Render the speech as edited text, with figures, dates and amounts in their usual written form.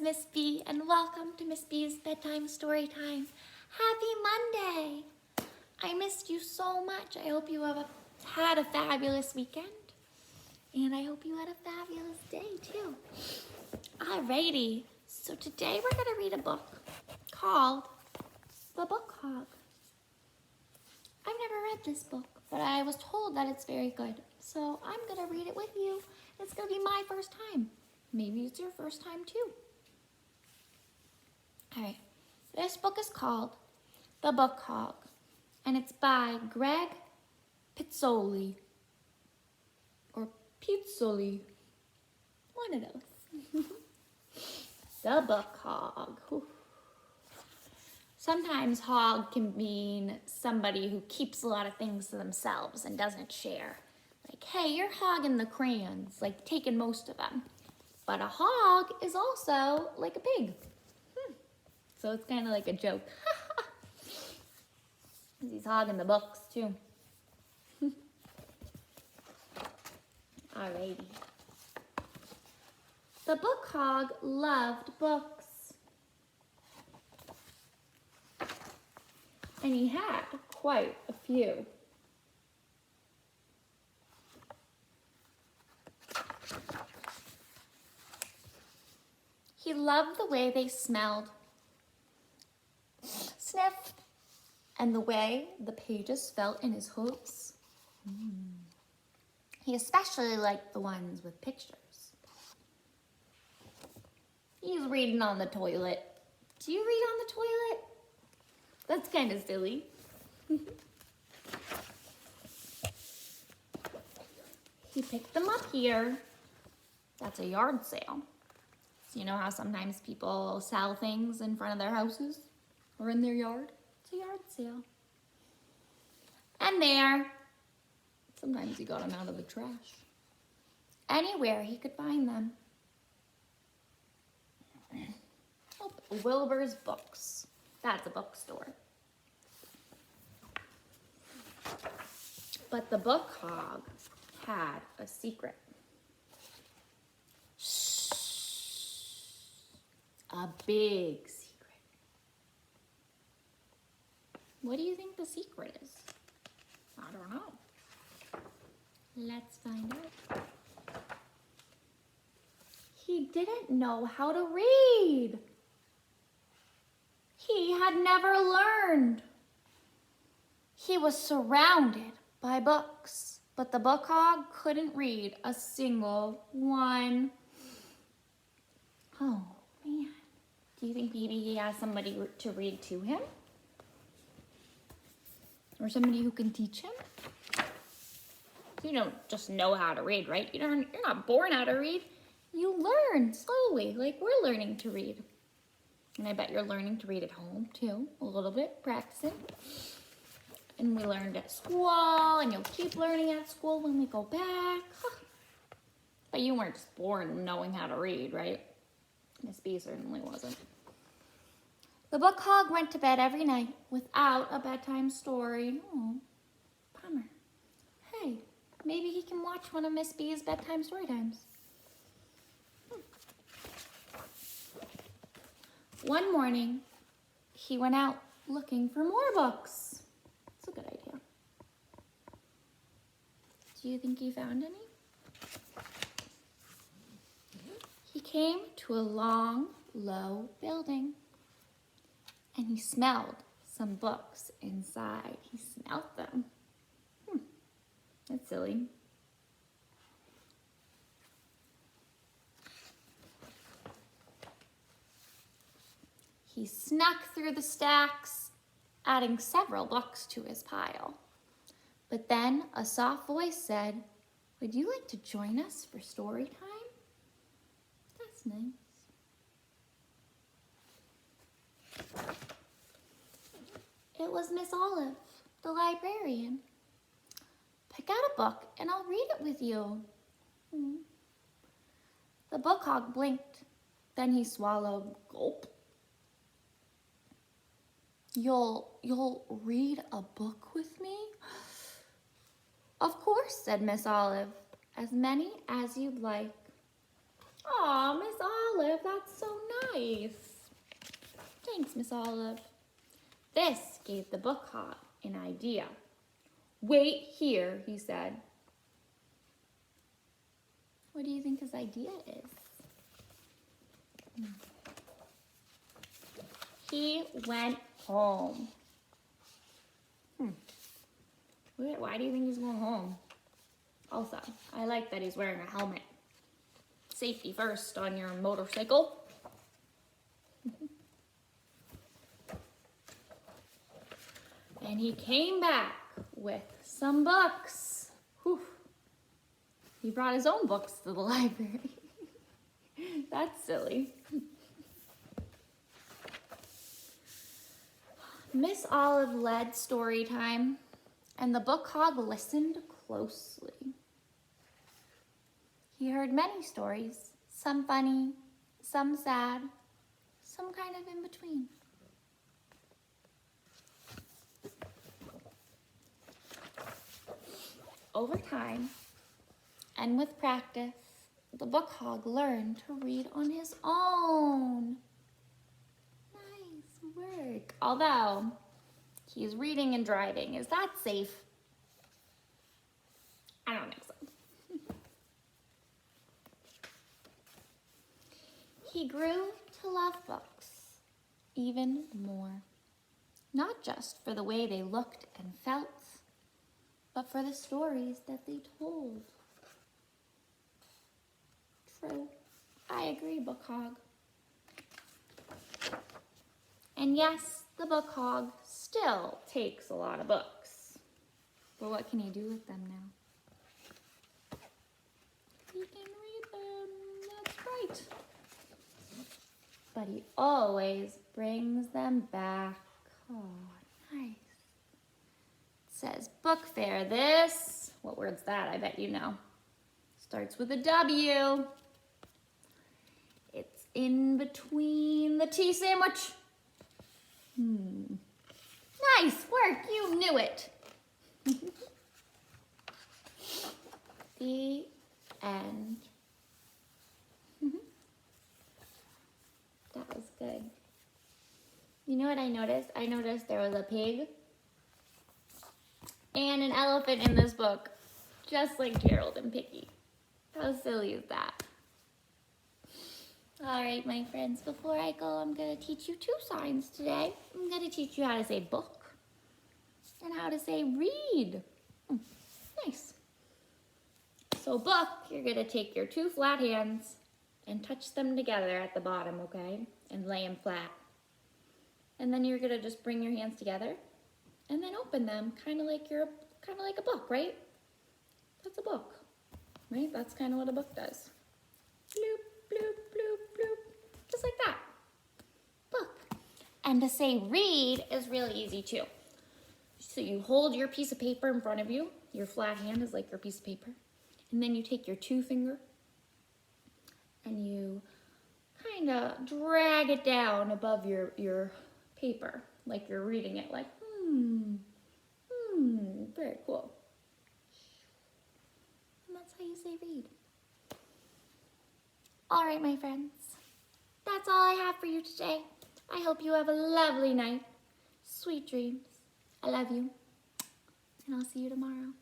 Miss B, and welcome to Miss B's Bedtime Story Time. Happy Monday! I missed you so much. I hope you have had a fabulous weekend, and I hope you had a fabulous day too. Alrighty, so today we're going to read a book called The Book Hog. I've never read this book, but I was told that it's very good, so I'm going to read it with you. It's going to be my first time. Maybe it's your first time too. Alright, this book is called The Book Hog, and it's by Greg Pizzoli, or Pizzoli, one of those. The Book Hog. Whew. Sometimes hog can mean somebody who keeps a lot of things to themselves and doesn't share. Like, hey, you're hogging the crayons, like taking most of them. But a hog is also like a pig. So it's kind of like a joke. He's hogging the books too. Alrighty. The Book Hog loved books. And he had quite a few. He loved the way they smelled. Sniff. And the way the pages felt in his hooves. He especially liked the ones with pictures. He's reading on the toilet. Do you read on the toilet? That's kind of silly. He picked them up here. That's a yard sale. So you know how sometimes people sell things in front of their houses or in their yard? It's a yard sale. And there, sometimes he got them out of the trash. Anywhere he could find them. Oh, Wilbur's Books. That's a bookstore. But the Book Hog had a secret. A big secret. What do you think the secret is? I don't know. Let's find out. He didn't know how to read. He had never learned. He was surrounded by books, but the Book Hog couldn't read a single one. Oh, man. Do you think maybe he has somebody to read to him? Or somebody who can teach him? You don't just know how to read, right? You're not born how to read. You learn slowly, like we're learning to read. And I bet you're learning to read at home too, a little bit, practicing. And we learned at school, and you'll keep learning at school when we go back. But you weren't just born knowing how to read, right? Miss B certainly wasn't. The Book Hog went to bed every night without a bedtime story. Oh, bummer. Hey, maybe he can watch one of Miss B's bedtime story times. One morning, he went out looking for more books. That's a good idea. Do you think he found any? He came to a long, low building, and he smelled some books inside. He smelled them. That's silly. He snuck through the stacks, adding several books to his pile. But then a soft voice said, "Would you like to join us for story time?" That's nice. It was Miss Olive, the librarian. "Pick out a book and I'll read it with you." The Book Hog blinked. Then he swallowed. Gulp. You'll read a book with me?" "Of course," said Miss Olive. "As many as you'd like." "Aw, Miss Olive, that's so nice. Miss Olive. This gave the Book Hog an idea. Wait here, he said. What do you think his idea is? He went home. Why do you think he's going home? Also, I like that he's wearing a helmet. Safety first on your motorcycle. And he came back with some books. Whew. He brought his own books to the library. That's silly. Miss Olive led story time, and the Book Hog listened closely. He heard many stories, some funny, some sad, some kind of in between. Over time, and with practice, the Book Hog learned to read on his own. Nice work. Although, he's reading and driving. Is that safe? I don't think so. He grew to love books even more. Not just for the way they looked and felt, but for the stories that they told. True. I agree, Book Hog. And yes, the Book Hog still takes a lot of books. But what can he do with them now? He can read them, that's right. But he always brings them back. Oh, nice. It says book fair. This, what word's that? I bet you know. Starts with a W. It's in between the tea sandwich. Nice work, you knew it. The end. That was good. You know what I noticed? I noticed there was a pig and an elephant in this book, just like Gerald and Picky. How silly is that? All right, my friends, before I go, I'm going to teach you 2 signs today. I'm going to teach you how to say book and how to say read. Nice. So book, you're going to take your 2 flat hands and touch them together at the bottom, okay? And lay them flat. And then you're gonna just bring your hands together and then open them, kind of like a book, right? That's a book, right? That's kind of what a book does. Bloop, bloop, bloop, bloop, just like that. Book. And to say read is really easy too. So you hold your piece of paper in front of you. Your flat hand is like your piece of paper. And then you take your 2 finger and you kind of drag it down above your paper, like you're reading it, like, very cool. And that's how you say read. All right, my friends, that's all I have for you today. I hope you have a lovely night. Sweet dreams. I love you, and I'll see you tomorrow.